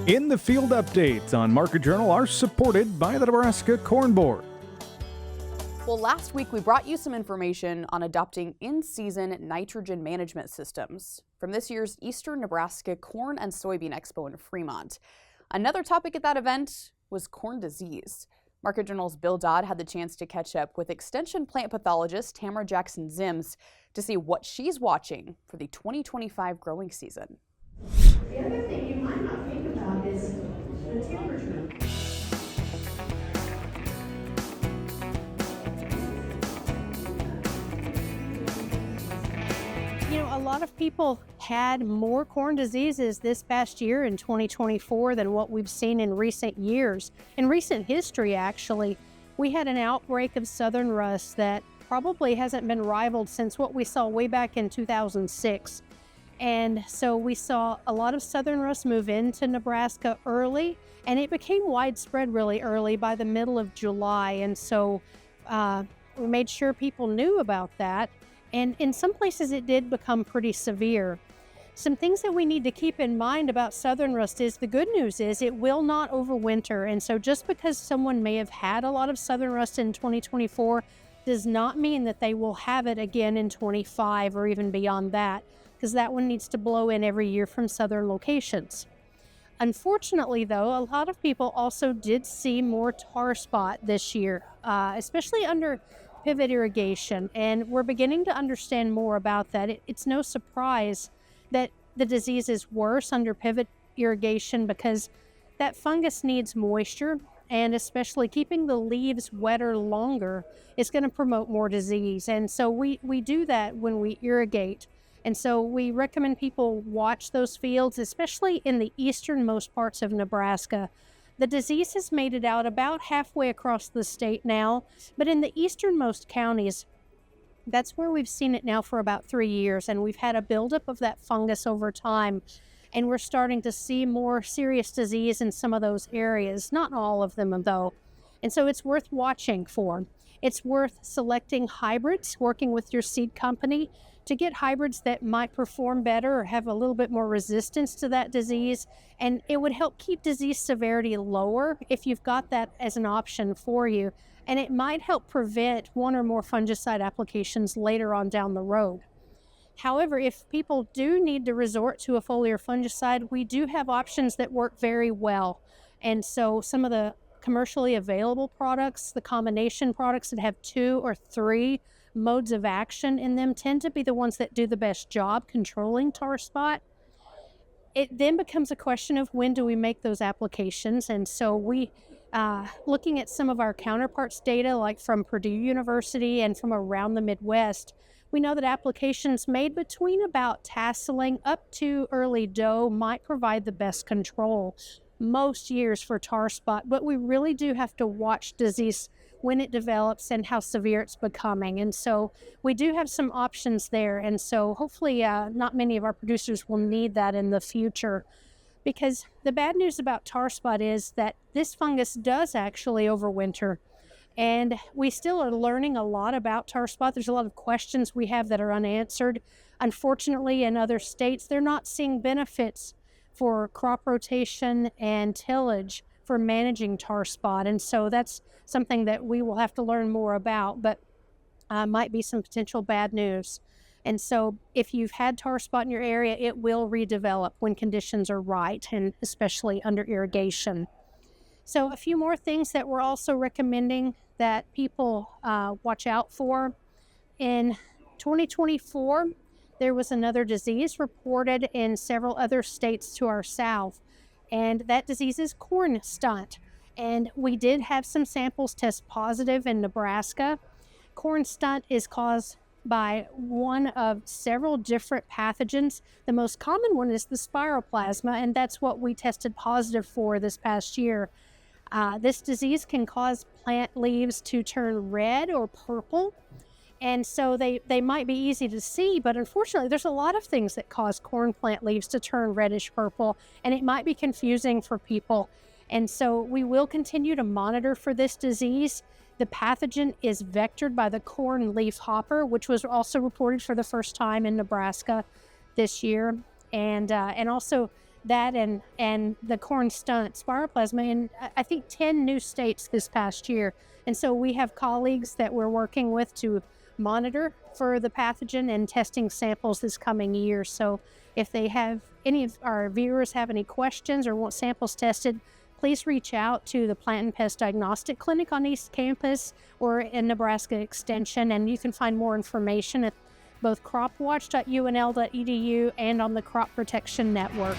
In the Field updates on Market Journal are supported by the Nebraska Corn Board. Well, last week we brought you some information on adopting in-season nitrogen management systems from this year's Eastern Nebraska Corn and Soybean Expo in Fremont. Another topic at that event was corn disease. Market Journal's Bill Dodd had the chance to catch up with Extension plant pathologist Tamra Jackson Ziems to see what she's watching for the 2025 growing season. The other thing you might not think about is the temperature. You know, a lot of people had more corn diseases this past year in 2024 than what we've seen in recent years. In recent history, actually, we had an outbreak of southern rust that probably hasn't been rivaled since what we saw way back in 2006. And so we saw a lot of southern rust move into Nebraska early, and it became widespread really early by the middle of July. And so we made sure people knew about that. And in some places it did become pretty severe. Some things that we need to keep in mind about southern rust is the good news is it will not overwinter. And so just because someone may have had a lot of southern rust in 2024 does not mean that they will have it again in 25 or even beyond that, because that one needs to blow in every year from southern locations. Unfortunately, though, a lot of people also did see more tar spot this year, especially under pivot irrigation, and we're beginning to understand more about that. It's no surprise that the disease is worse under pivot irrigation because that fungus needs moisture, and especially keeping the leaves wetter longer is going to promote more disease. And so we do that when we irrigate. And so we recommend people watch those fields, especially in the easternmost parts of Nebraska. The disease has made it out about halfway across the state now, but in the easternmost counties, that's where we've seen it now for about 3 years, and we've had a buildup of that fungus over time, and we're starting to see more serious disease in some of those areas, not all of them though. And so it's worth watching for. It's worth selecting hybrids, working with your seed company to get hybrids that might perform better or have a little bit more resistance to that disease. And it would help keep disease severity lower if you've got that as an option for you. And it might help prevent one or more fungicide applications later on down the road. However, if people do need to resort to a foliar fungicide, we do have options that work very well. And so some of the commercially available products, the combination products that have 2 or 3 modes of action in them, tend to be the ones that do the best job controlling tar spot. It then becomes a question of when do we make those applications. And so we, looking at some of our counterparts data, like from Purdue University and from around the Midwest, we know that applications made between about tasseling up to early dough might provide the best control most years for tar spot, but we really do have to watch disease when it develops and how severe it's becoming. And so we do have some options there. And so hopefully not many of our producers will need that in the future, because the bad news about tar spot is that this fungus does actually overwinter. And we still are learning a lot about tar spot. There's a lot of questions we have that are unanswered. Unfortunately, in other states, they're not seeing benefits for crop rotation and tillage for managing tar spot. And so that's something that we will have to learn more about, but might be some potential bad news. And so if you've had tar spot in your area, it will redevelop when conditions are right, and especially under irrigation. So a few more things that we're also recommending that people watch out for. In 2024, there was another disease reported in several other states to our south, and that disease is corn stunt. And we did have some samples test positive in Nebraska. Corn stunt is caused by one of several different pathogens. The most common one is the spiroplasma, and that's what we tested positive for this past year. This disease can cause plant leaves to turn red or purple. And so they might be easy to see, but unfortunately there's a lot of things that cause corn plant leaves to turn reddish purple, and it might be confusing for people. And so we will continue to monitor for this disease. The pathogen is vectored by the corn leaf hopper, which was also reported for the first time in Nebraska this year. And also that and the corn stunt spiroplasma in, I think, 10 new states this past year. And so we have colleagues that we're working with to monitor for the pathogen and testing samples this coming year. So if they have, any of our viewers have any questions or want samples tested, please reach out to the Plant and Pest Diagnostic Clinic on East Campus or in Nebraska Extension, and you can find more information at both cropwatch.unl.edu and on the Crop Protection Network.